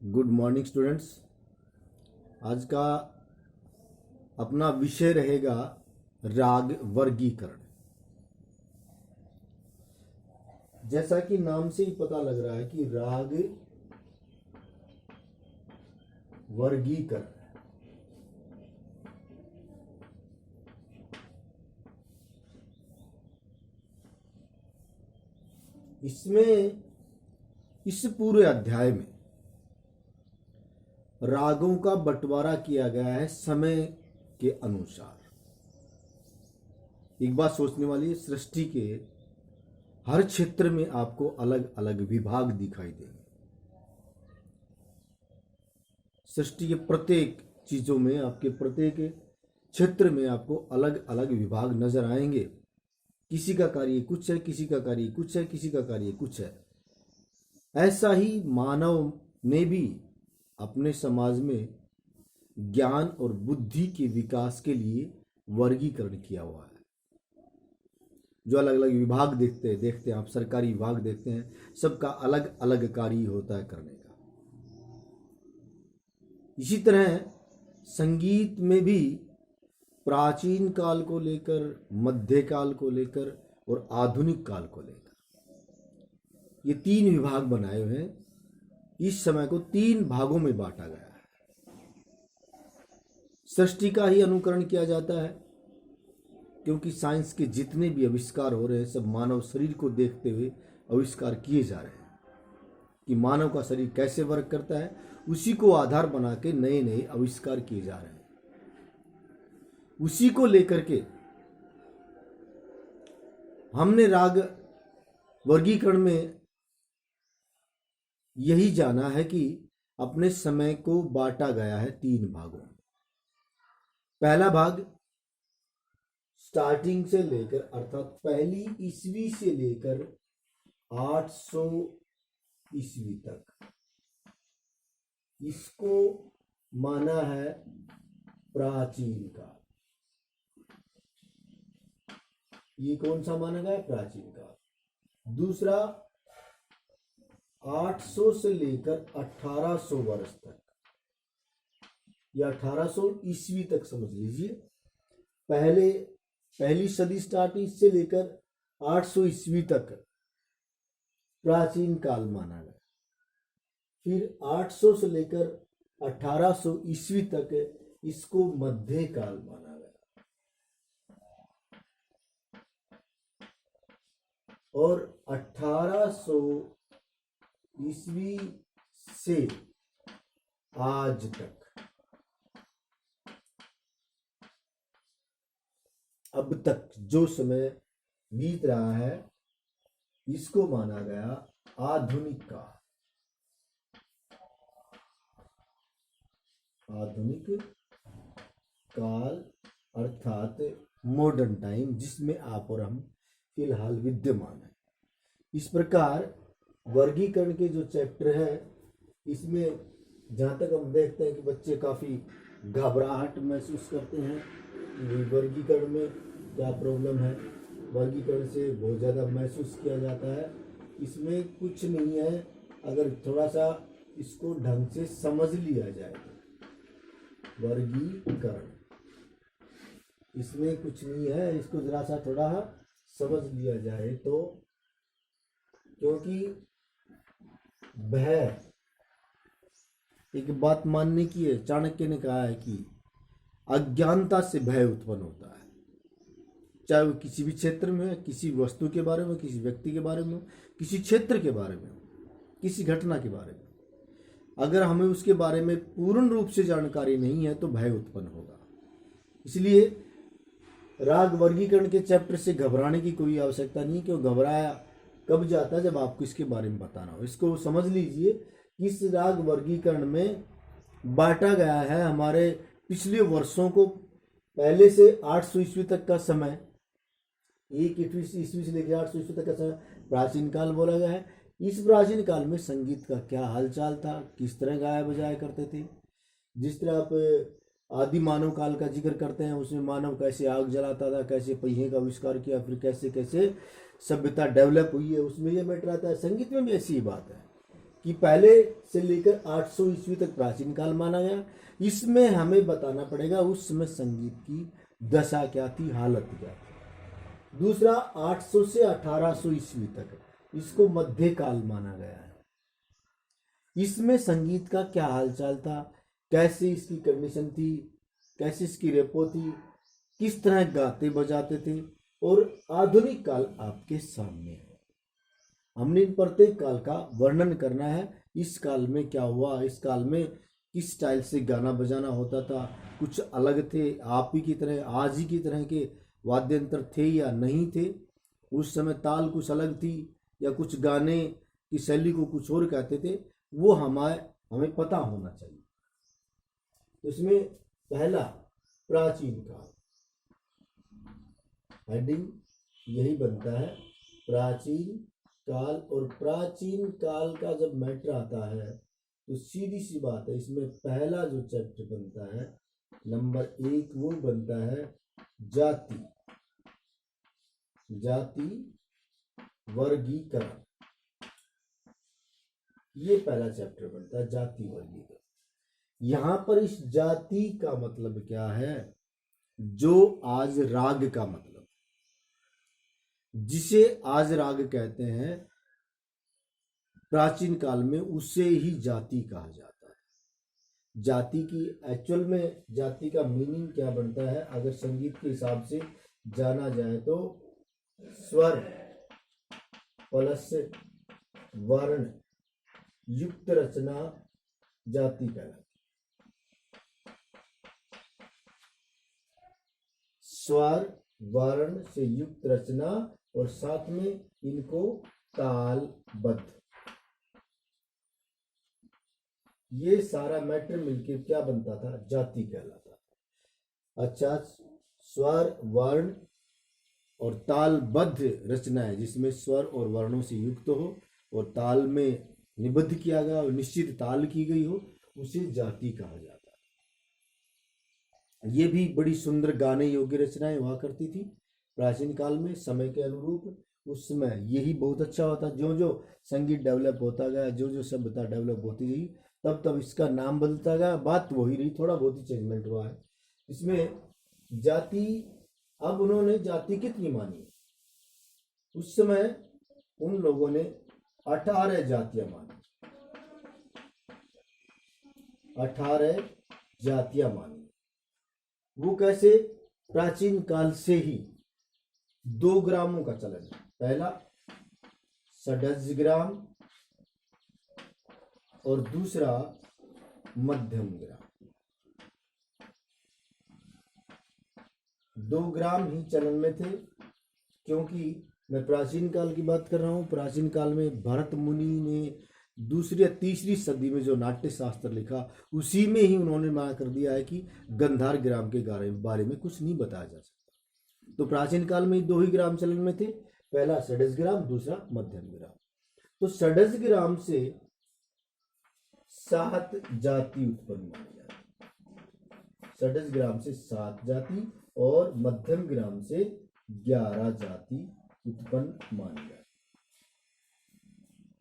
Good morning students. आज का अपना विषय रहेगा राग वर्गीकरण। जैसा कि नाम से ही पता लग रहा है कि राग वर्गीकरण। इसमें इस पूरे अध्याय में रागों का बंटवारा किया गया है समय के अनुसार। एक बात सोचने वाली है, सृष्टि के हर क्षेत्र में आपको अलग अलग विभाग दिखाई देंगे। सृष्टि के प्रत्येक चीजों में, आपके प्रत्येक क्षेत्र में आपको अलग अलग विभाग नजर आएंगे। किसी का कार्य कुछ है, किसी का कार्य कुछ है, किसी का कार्य कुछ है। ऐसा ही मानव ने भी अपने समाज में ज्ञान और बुद्धि के विकास के लिए वर्गीकरण किया हुआ है। जो अलग अलग विभाग देखते हैं आप, सरकारी विभाग देखते हैं, सबका अलग अलग कार्य होता है करने का। इसी तरह संगीत में भी प्राचीन काल को लेकर, मध्यकाल को लेकर और आधुनिक काल को लेकर ये तीन विभाग बनाए हुए हैं। इस समय को तीन भागों में बांटा गया है। सृष्टि का ही अनुकरण किया जाता है, क्योंकि साइंस के जितने भी आविष्कार हो रहे हैं सब मानव शरीर को देखते हुए आविष्कार किए जा रहे हैं कि मानव का शरीर कैसे वर्क करता है। उसी को आधार बना के नए नए आविष्कार किए जा रहे हैं। उसी को लेकर के हमने राग वर्गीकरण में यही जाना है कि अपने समय को बांटा गया है तीन भागों में। पहला भाग स्टार्टिंग से लेकर, अर्थात पहली ईस्वी से लेकर 800 ईस्वी तक, इसको माना है प्राचीन काल। ये कौन सा माना गया? प्राचीन काल। दूसरा 800 से लेकर 1800 वर्ष तक या 1800 ईस्वी तक समझ लीजिए। पहली सदी स्टार्ट इससे लेकर 800 ईस्वी तक प्राचीन काल माना गया। फिर 800 से लेकर 1800 ईस्वी तक इसको मध्यकाल माना गया। और 1800 ईस्वी से आज तक, अब तक जो समय बीत रहा है, इसको माना गया आधुनिक काल। आधुनिक काल अर्थात मॉडर्न टाइम, जिसमें आप और हम फिलहाल विद्यमान है। इस प्रकार वर्गीकरण के जो चैप्टर है, इसमें जहाँ तक हम देखते हैं कि बच्चे काफ़ी घबराहट महसूस करते हैं कि वर्गीकरण में क्या प्रॉब्लम है। वर्गीकरण से बहुत ज़्यादा महसूस किया जाता है। इसमें कुछ नहीं है, अगर थोड़ा सा इसको ढंग से समझ लिया जाए तो। वर्गीकरण इसमें कुछ नहीं है, इसको ज़रा सा थोड़ा समझ लिया जाए तो। क्योंकि भय एक बात मानने की है। चाणक्य ने कहा है कि अज्ञानता से भय उत्पन्न होता है, चाहे वो किसी भी क्षेत्र में है, किसी वस्तु के बारे में, किसी व्यक्ति के बारे में, किसी क्षेत्र के बारे में, किसी घटना के बारे में। अगर हमें उसके बारे में पूर्ण रूप से जानकारी नहीं है तो भय उत्पन्न होगा। इसलिए राग वर्गीकरण के चैप्टर से घबराने की कोई आवश्यकता नहीं। क्यों घबराया कब जाता है? जब आपको इसके बारे में बताना हो। इसको समझ लीजिए कि इस राग वर्गीकरण में बांटा गया है हमारे पिछले वर्षों को। पहले से 800 ईस्वी तक का समय, 1 ईस्वी से लेकर 800 ईस्वी तक का समय प्राचीन काल बोला गया है। इस प्राचीन काल में संगीत का क्या हालचाल था, किस तरह गाया बजाया करते थे। जिस तरह आप आदि मानव काल का जिक्र करते हैं, उसमें मानव कैसे आग जलाता था, कैसे पहिए का आविष्कार किया, फिर कैसे कैसे सभ्यता डेवलप हुई है, उसमें ये मैटर आता है। संगीत में भी ऐसी ही बात है कि पहले से लेकर 800 ईस्वी तक प्राचीन काल माना गया। इसमें हमें बताना पड़ेगा उस समय संगीत की दशा क्या थी, हालत क्या थी। दूसरा 800 से 1800 ईस्वी तक, इसको मध्यकाल माना गया है। इसमें संगीत का क्या हालचाल था, कैसे इसकी कंडीशन थी, कैसे इसकी रेपो थी, किस तरह गाते बजाते थे, और आधुनिक काल आपके सामने है। हमने इन प्रत्येक काल का वर्णन करना है। इस काल में क्या हुआ, इस काल में किस स्टाइल से गाना बजाना होता था, कुछ अलग थे, आप ही की तरह आज ही की तरह के वाद्य यंत्र थे या नहीं थे, उस समय ताल कुछ अलग थी, या कुछ गाने की शैली को कुछ और कहते थे, वो हमें पता होना चाहिए। तो इसमें पहला प्राचीन काल, हेडिंग यही बनता है, प्राचीन काल। और प्राचीन काल का जब मैटर आता है तो सीधी सी बात है, इसमें पहला जो चैप्टर बनता है, नंबर 1, वो बनता है जाति, जाति वर्गीकरण। ये पहला चैप्टर बनता है, जाति वर्गीकरण। यहां पर इस जाति का मतलब क्या है, जो आज राग का मतलब, जिसे आज राग कहते हैं, प्राचीन काल में उसे ही जाति कहा जाता है। जाति की एक्चुअल में जाति का मीनिंग क्या बनता है, अगर संगीत के हिसाब से जाना जाए तो स्वर प्लस वर्ण युक्त रचना जाति कहलाती है। स्वर वर्ण से युक्त रचना और साथ में इनको तालबद्ध, ये सारा मैटर मिलके क्या बनता था, जाति कहलाता था। अच्छा, स्वर वर्ण और तालबद्ध रचनाएं, जिसमें स्वर और वर्णों से युक्त हो और ताल में निबद्ध किया गया और निश्चित ताल की गई हो, उसे जाति कहा जाता है। ये भी बड़ी सुंदर गाने योग्य रचनाएं हुआ करती थी प्राचीन काल में, समय के अनुरूप। उस समय यही बहुत अच्छा होता। जो जो संगीत डेवलप होता गया, जो जो सभ्यता डेवलप होती गई, तब तब इसका नाम बदलता गया, बात वही रही, थोड़ा बहुत ही चेंजमेंट हुआ है इसमें। जाति, अब उन्होंने जाति कितनी मानी, उस समय उन लोगों ने 18 जातियां मानी, 18 जातियां मानी। वो कैसे, प्राचीन काल से ही 2 ग्रामों का चलन है। पहला षड्ज ग्राम और दूसरा मध्यम ग्राम। 2 ग्राम ही चलन में थे, क्योंकि मैं प्राचीन काल की बात कर रहा हूँ। प्राचीन काल में भरत मुनि ने दूसरी या तीसरी सदी में जो नाट्य शास्त्र लिखा, उसी में ही उन्होंने मना कर दिया है कि गंधार ग्राम के बारे में कुछ नहीं बताया जा सकता। तो प्राचीन काल में 2 ही ग्राम चलन में थे, पहला षड्ज ग्राम, दूसरा मध्यम ग्राम। तो षड्ज ग्राम से 7 जाति उत्पन्न मानी जाती, षड्ज ग्राम से 7 जाति और मध्यम ग्राम से 11 जाति उत्पन्न मानी जाती।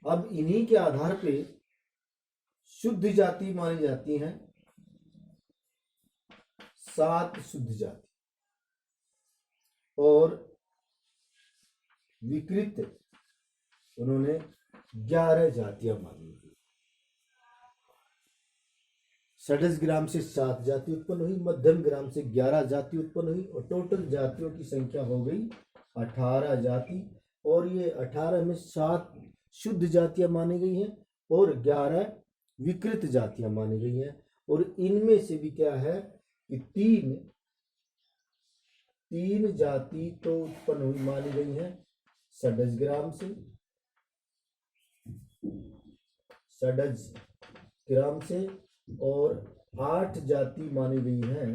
अब इन्हीं के आधार पे शुद्ध जाति मानी जाती हैं 7 शुद्ध जाति, और विकृत उन्होंने 11 जातियां मानी थी। षड्ज ग्राम से 7 जाति उत्पन्न हुई, मध्यम ग्राम से 11 जाति उत्पन्न हुई, और टोटल जातियों की संख्या हो गई 18 जाति। और ये 18 में 7 शुद्ध जातियां मानी गई हैं और 11 विकृत जातियां मानी गई हैं। और इनमें से भी क्या है कि तीन जाति तो उत्पन्न हुई मानी गई हैं षड्ज ग्राम से, षड्ज ग्राम से, और 8 जाति मानी गई हैं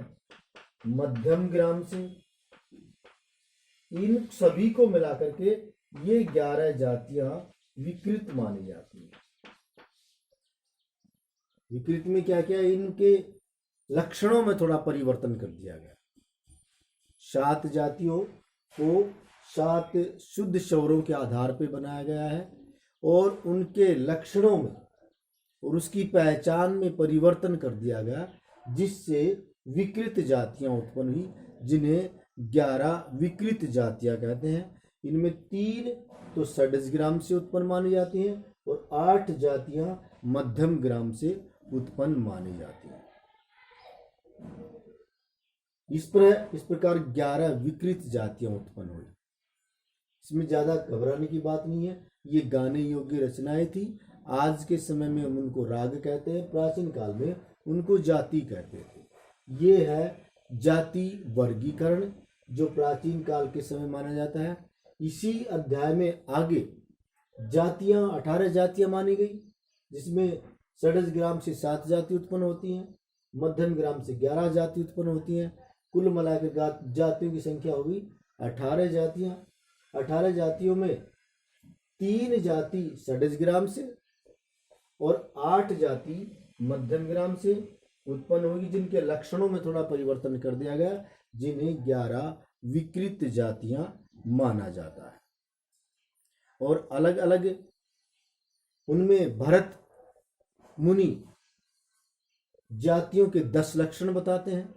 मध्यम ग्राम से। इन सभी को मिलाकर के ये 11 जातियां विकृत मानी जाती हैं। विकृत में क्या क्या, इनके लक्षणों में थोड़ा परिवर्तन कर दिया गया। 7 जातियों को 7 शुद्ध स्वरों के आधार पर बनाया गया है, और उनके लक्षणों में और उसकी पहचान में परिवर्तन कर दिया गया, जिससे विकृत जातियां उत्पन्न हुई, जिन्हें 11 विकृत जातियां कहते हैं। इनमें 3 तो षड्ज ग्राम से उत्पन्न मानी जाती हैं और 8 जातियां मध्यम ग्राम से उत्पन्न मानी जाती हैं। इस प्रकार 11 विकृत जातियां उत्पन्न हुई। इसमें ज्यादा घबराने की बात नहीं है, ये गाने योग्य रचनाएं थी। आज के समय में हम उनको राग कहते हैं, प्राचीन काल में उनको जाति कहते थे। ये है जाति वर्गीकरण, जो प्राचीन काल के समय माना जाता है। इसी अध्याय में आगे जातियां 18 जातियां मानी गई, जिसमें षड्ज ग्राम से 7 जाति उत्पन्न होती हैं, मध्यम ग्राम से 11 जाति उत्पन्न होती हैं। कुल मिलाकर जातियों की संख्या होगी 18 जातियां। 18 जातियों में 3 जाति षड्ज ग्राम से और 8 जाति मध्यम ग्राम से उत्पन्न होगी, जिनके लक्षणों में थोड़ा परिवर्तन कर दिया गया, जिन्हें 11 विकृत जातियां माना जाता है। और अलग अलग उनमें भरत मुनि जातियों के 10 लक्षण बताते हैं,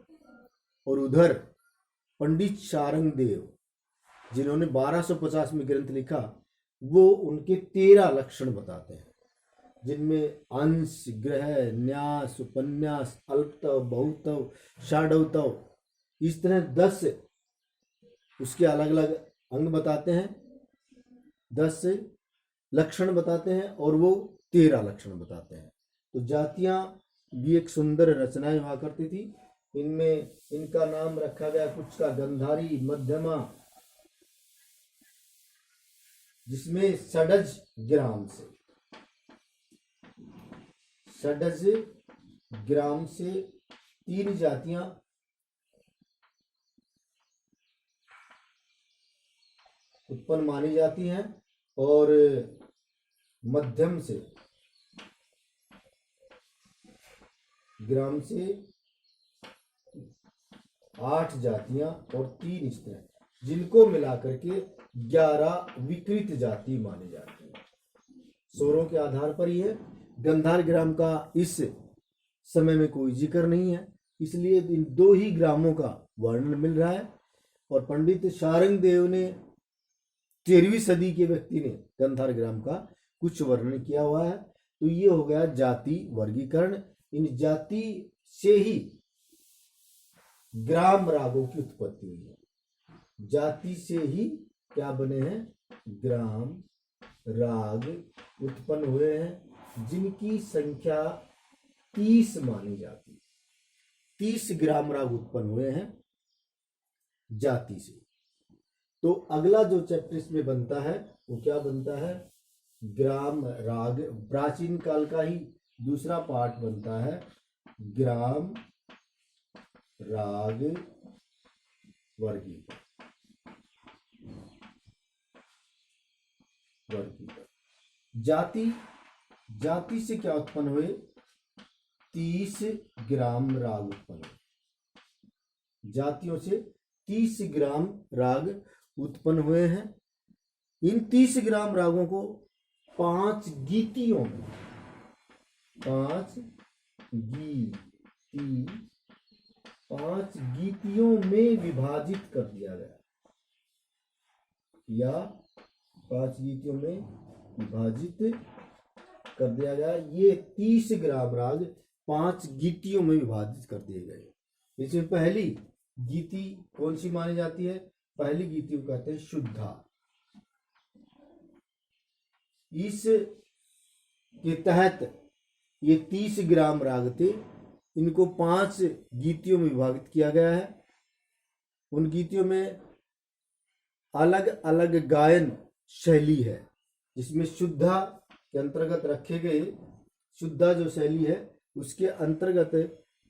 और उधर पंडित शारंग देव, जिन्होंने 1250 में ग्रंथ लिखा, वो उनके 13 लक्षण बताते हैं, जिनमें अंश, ग्रह, न्यास, उपन्यास, अल्पतव, बहुतव, षाढ़वतव, इस तरह 10 उसके अलग अलग अंग बताते हैं, 10 लक्षण बताते हैं, और वो 13 लक्षण बताते हैं। तो जातियां भी एक सुंदर रचनाएं हुआ करती थी। इनमें इनका नाम रखा गया कुछ का गंधारी, मध्यमा, जिसमें षड्ज ग्राम से 3 जातियां उत्पन्न मानी जाती हैं, और मध्यम से ग्राम से 8 जातियां और 3 इस तरह, जिनको मिलाकर के 11 विकृत जाति मानी जाती है। स्वरों के आधार पर ही है। गंधार ग्राम का इस समय में कोई जिक्र नहीं है, इसलिए इन 2 ही ग्रामों का वर्णन मिल रहा है। और पंडित शारंग देव ने 13वीं सदी के व्यक्ति ने गंधार ग्राम का कुछ वर्णन किया हुआ है। तो ये हो गया जाति वर्गीकरण। इन जाति से ही ग्राम रागों की उत्पत्ति हुई है। जाति से ही क्या बने हैं? ग्राम राग उत्पन्न हुए हैं, जिनकी संख्या 30 मानी जाती है। 30 ग्राम राग उत्पन्न हुए हैं जाति से। तो अगला जो चैप्टर इसमें बनता है वो क्या बनता है? ग्राम राग। प्राचीन काल का ही दूसरा पार्ट बनता है, ग्राम राग वर्गीकरण। जाति से क्या उत्पन्न हुए? 30 ग्राम राग उत्पन्न हुए। जातियों से 30 ग्राम राग उत्पन्न हुए हैं। इन 30 ग्राम रागों को 5 गीतियों में, 5 गीतियों में विभाजित कर दिया गया, या 5 गीतियों में विभाजित कर दिया गया। ये 30 ग्राम राग 5 गीतियों में विभाजित कर दिए गए। इसमें पहली गीति कौन सी मानी जाती है? पहली गीति को कहते हैं शुद्धा। इस के तहत ये 30 ग्राम राग थे, इनको 5 गीतियों में विभाजित किया गया है। उन गीतियों में अलग अलग गायन शैली है, जिसमें शुद्धा के अंतर्गत रखे गए, शुद्धा जो शैली है उसके अंतर्गत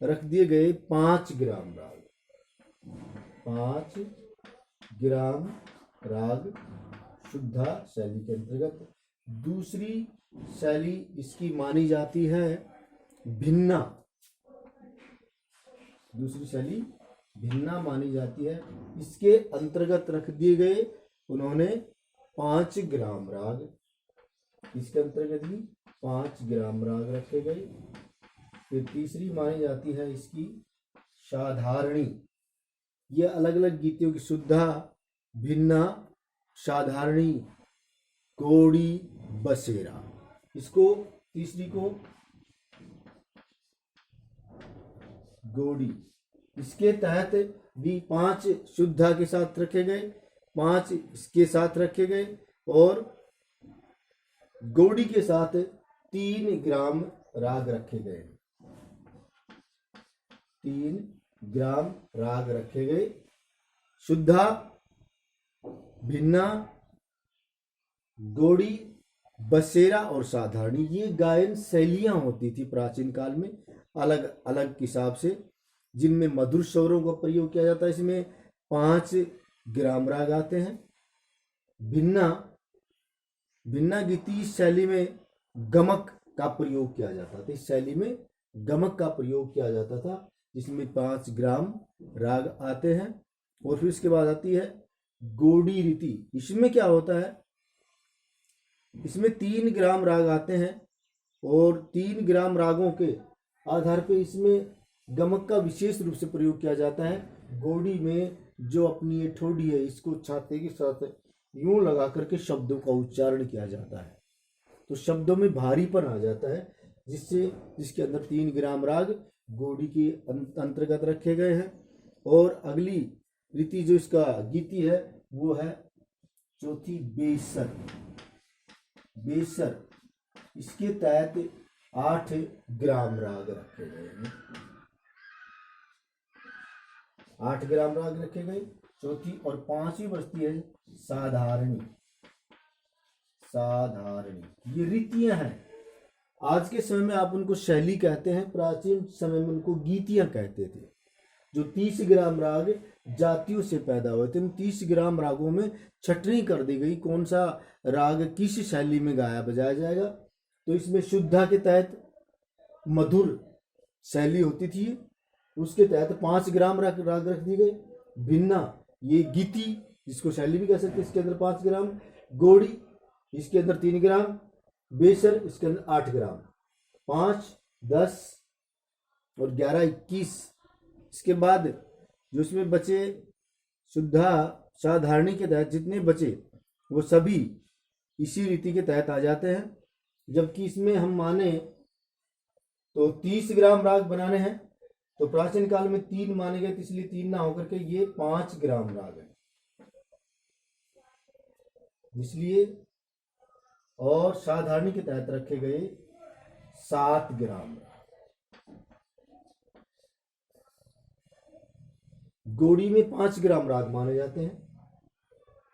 रख दिए गए 5 ग्राम राग। 5 ग्राम राग शुद्धा शैली के अंतर्गत। दूसरी शैली इसकी मानी जाती है भिन्ना। दूसरी शैली भिन्ना मानी जाती है। इसके अंतर्गत रख दिए गए उन्होंने 5 ग्राम राग। इसके अंतर्गत ही 5 ग्राम राग रखे गए। फिर तीसरी मानी जाती है इसकी साधारणी। ये अलग अलग गीतियों की शुद्धा, भिन्ना, साधारणी, गौड़ी, बसेरा। इसको तीसरी को गौड़ी, इसके तहत भी 5 शुद्धा के साथ रखे गए, 5 इसके साथ रखे गए और गौड़ी के साथ 3 ग्राम राग रखे गए। 3 ग्राम राग रखे गए। शुद्धा, भिन्ना, गौड़ी, बसेरा और साधारणी, ये गायन शैलियां होती थी प्राचीन काल में अलग अलग हिसाब से, जिनमें मधुर स्वरों का प्रयोग किया जाता है। इसमें 5 ग्राम राग आते हैं। भिन्ना गीति इस शैली में गमक का प्रयोग किया जाता था। इस शैली में गमक का प्रयोग किया जाता था, जिसमें 5 ग्राम राग आते हैं। और फिर इसके बाद आती है गौड़ी रीति। इसमें क्या होता है, इसमें 3 ग्राम राग आते हैं और 3 ग्राम रागों के आधार पर इसमें गमक का विशेष रूप से प्रयोग किया जाता है। गौड़ी में जो अपनी ये ठोड़ी है, इसको छाते के साथ यूं लगा करके शब्दों का उच्चारण किया जाता है, तो शब्दों में भारीपन आ जाता है, जिसके अंदर 3 ग्राम राग गौड़ी के अंतर्गत रखे गए हैं। और अगली रीति जो इसका गीति है वो है चौथी बेसर। इसके तहत 8 ग्राम राग रखे गए हैं। 8 ग्राम राग रखे गए। चौथी और 5वीं बजती है साधारणी। ये रीतियां हैं। आज के समय में आप उनको शैली कहते हैं, प्राचीन समय में उनको गीतियां कहते थे। जो 30 ग्राम राग जातियों से पैदा हुए थे, उन 30 ग्राम रागों में छटनी कर दी गई, कौन सा राग किस शैली में गाया बजाया जाएगा। तो इसमें शुद्धा के तहत मधुर शैली होती थी, उसके तहत 5 ग्राम राग रख दी गई। भिन्ना, ये गीति जिसको शैली भी कह सकते हैं, इसके अंदर 5 ग्राम। गौड़ी, इसके अंदर 3 ग्राम। बेसर, इसके अंदर 8 ग्राम। 5, 10 और 11, 21। इसके बाद जो इसमें बचे शुद्धा साधारणी के तहत जितने बचे वो सभी इसी रीति के तहत आ जाते हैं। जबकि इसमें हम माने तो 30 ग्राम राग बनाने हैं, तो प्राचीन काल में 3 माने गए, इसलिए 3 ना होकर के ये 5 ग्राम राग है इसलिए। और साधारणी के तहत रखे गए 7 ग्राम राग। गौड़ी में 5 ग्राम राग माने जाते हैं।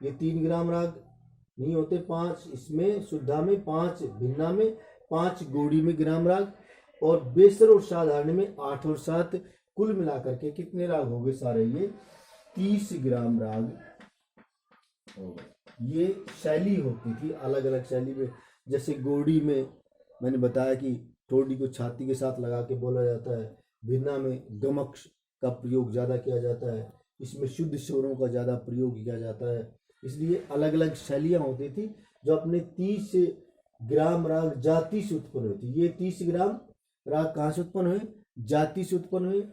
ये 3 ग्राम राग नहीं होते, 5 इसमें शुद्धा में, 5 भिन्ना में, 5 गौड़ी में ग्राम राग। और बेसर और साधारणी में 8 और 7, कुल मिलाकर के कितने राग हो गए सारे, ये 30 ग्राम राग हो गए। ये शैली होती थी अलग अलग शैली में। जैसे गौड़ी में मैंने बताया कि ठोड़ी को छाती के साथ लगा के बोला जाता है। भिन्ना में गमक का प्रयोग ज़्यादा किया जाता है। इसमें शुद्ध स्वरों का ज़्यादा प्रयोग किया जाता है। इसलिए अलग अलग शैलियाँ होती थी जो अपने 30 ग्राम राग जाति से उत्पन्न हुई थी। ये 30 ग्राम राग कहाँ से उत्पन्न हुए, जाति से उत्पन्न हुए।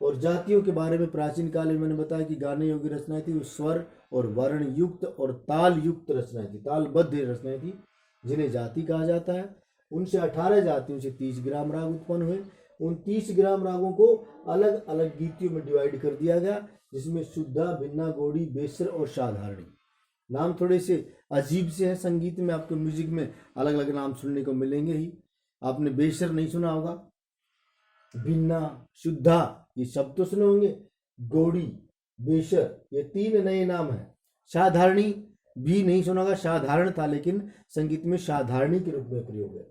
और जातियों के बारे में प्राचीन काल में मैंने बताया कि गाने योग्य रचनाएं थी, वो स्वर और वर्ण युक्त और ताल युक्त रचनाएं थी, तालबद्ध रचनाएं थी, जिन्हें जाति कहा जाता है। उनसे 18 जातियों से 30 ग्राम राग उत्पन्न हुए। उन 30 ग्राम रागों को अलग अलग गीतियों में डिवाइड कर दिया गया, जिसमें शुद्धा, भिन्ना, गौड़ी, बेसर और साधारणी। नाम थोड़े से अजीब से हैं, संगीत में आपको म्यूजिक में अलग अलग नाम सुनने को मिलेंगे ही। आपने बेसर नहीं सुना होगा, भिन्ना, शुद्धा ये शब्द तो सुने होंगे, गौड़ी, बेसर ये 3 नए नाम हैं। साधारणी भी नहीं सुना होगा, साधारण था लेकिन संगीत में साधारणी के रूप में प्रयोग है।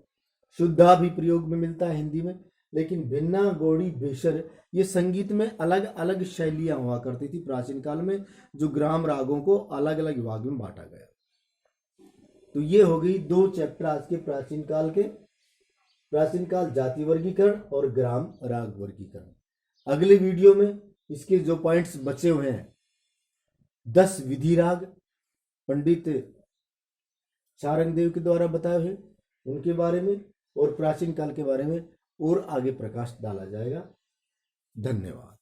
शुद्धा भी प्रयोग में मिलता है हिंदी में, लेकिन भिन्ना, गौड़ी, बेसर ये संगीत में अलग अलग शैलियां हुआ करती थी प्राचीन काल में, जो ग्राम रागों को अलग अलग विभाग में बांटा गया। तो ये हो गई 2 चैप्टर आज के प्राचीन काल जाति वर्गीकरण और ग्राम राग वर्गीकरण। अगले वीडियो में इसके जो पॉइंट्स बचे हुए हैं, 10 विधि राग पंडित सारंगदेव के द्वारा बताए हुए, उनके बारे में और प्राचीन काल के बारे में और आगे प्रकाश डाला जाएगा। धन्यवाद।